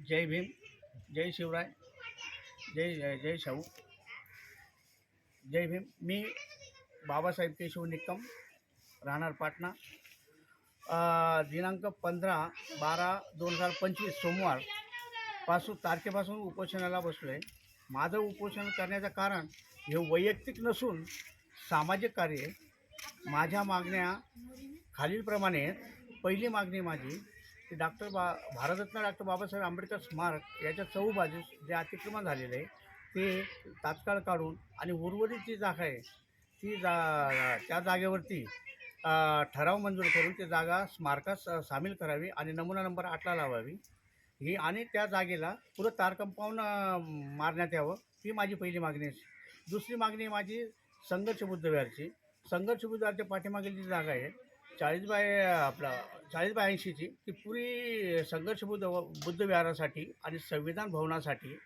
जय भीम, जय शिवराय, जय जय जय शाहू, जय भीम. मी बाबासाहेब केशव निकम, राहणार पाटणा. दिनांक 15/12/2025 सोमवार तारखेपासून उपोषणाला बसलो आहे. माझं उपोषण करण्याचं कारण हे वैयक्तिक नसून सामाजिक कार्य आहे. माझ्या मागण्या खालीलप्रमाणे आहेत. पहिली मागणी माझी की भारतरत्न डॉक्टर बाबासाहेब आंबेडकर स्मारक याच्या चहूबाजूस जे अतिक्रमण झालेलं आहे ते तात्काळ काढून आणि उर्वरित जी जागा आहे ती त्या जागेवरती ठराव मंजूर करून ती जागा स्मारकास सामील करावी आणि नमुना नंबर 8ला लावावी ही, आणि त्या जागेला पुरं तार कंपाऊंड मारण्यात यावं, ही माझी पहिली मागणी आहे. दुसरी मागणी माझी संघर्ष बुद्धविहारची. संघर्ष बुद्धविहारच्या पाठीमागील जी जागा आहे 40/80ची, ती पुरी संघर्ष बुद्धविहारासाठी आणि संविधान भवनासाठी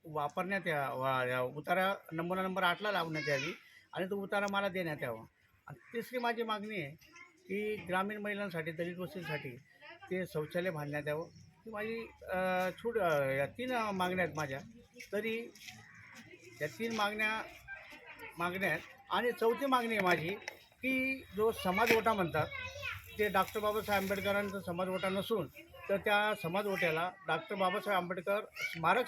वापरण्यात या उतारा नमुना नंबर 8ला लावण्यात यावी आणि तो उतारा मला देण्यात यावा. आणि तिसरी माझी मागणी आहे की ग्रामीण महिलांसाठी, दलित वस्तीसाठी ते शौचालय बांधण्यात यावं. ही माझी या 3 मागण्या आहेत माझ्या. तरी या 3 मागण्या आहेत. आणि चौथी मागणी आहे माझी की जो समाज ओटा म्हणतात ते डॉक्टर बाबासाहेब आंबेडकरांचा समाज ओटा नसून तर त्या समाज ओट्याला डॉक्टर बाबासाहेब आंबेडकर स्मारक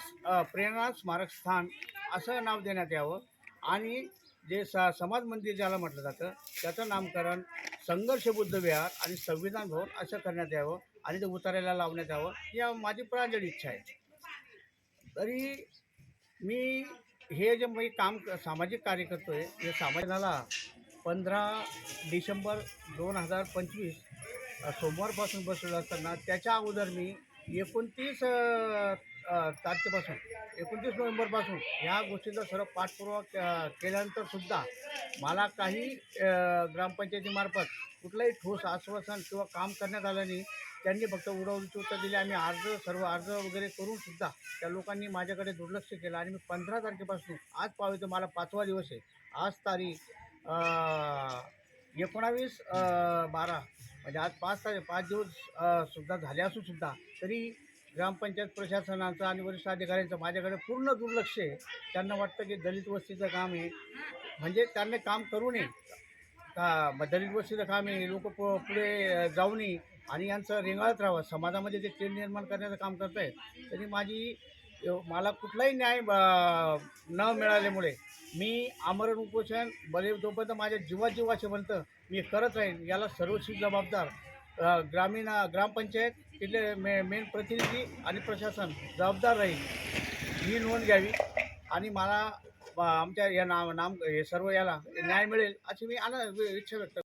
प्रेरणा स्मारक स्थान असं नाव देण्यात यावं आणि जे समाज मंदिर ज्याला म्हटलं जातं त्याचं नामकरण संघर्ष बुद्धविहार आणि संविधान भवन असं करण्यात यावं आणि ते उतारायला लावण्यात यावं, या माझी प्रांजळ इच्छा आहे. तरी मी हे जे मी काम सामाजिक कार्य करतो आहे हे समाजाला 15 डिसेंबर 2025 सोमवारपासून बसलेलं असताना त्याच्या अगोदर मी 29 तारखेपासून 29 नोव्हेंबरपासून ह्या गोष्टीचा सर्व पाठपुरावा केल्यानंतरसुद्धा मला काही ग्रामपंचायतीमार्फत कुठलंही ठोस आश्वासन किंवा काम करण्यात आलं नाही. त्यांनी फक्त उडवलीची उत्तर दिली. आम्ही सर्व अर्ज वगैरे करूनसुद्धा त्या लोकांनी माझ्याकडे दुर्लक्ष केलं आणि मी 15 तारखेपासून आज पाहतो मला 5वा दिवस आहे. आज तारीख 19/12 म्हणजे आज 5 दिवस सुद्धा झाले असूनसुद्धा तरी ग्रामपंचायत प्रशासनाचं आणि वरिष्ठ अधिकाऱ्यांचं माझ्याकडे पूर्ण दुर्लक्ष आहे. त्यांना वाटतं की दलित वस्तीचं काम आहे, म्हणजे त्यांनी काम करू नये का दलित वस्तीचं काम आहे, लोक पुढे जाऊ नये आणि यांचं रेंगाळत राहावं, समाजामध्ये ते तेढ निर्माण करण्याचं काम करत आहे. तरी मला कुठलाही न्याय न मिळाल्यामुळे मी आमरण उपोषण जोपर्यंत माझ्या जीवाचे म्हणतं मी करत राहीन. याला सर्वस्वी जबाबदार ग्रामपंचायत, तिथले मेन प्रतिनिधी आणि प्रशासन जबाबदार राहील, ही नोंद घ्यावी आणि मला आमच्या या हे सर्व याला न्याय मिळेल अशी मी इच्छा व्यक्त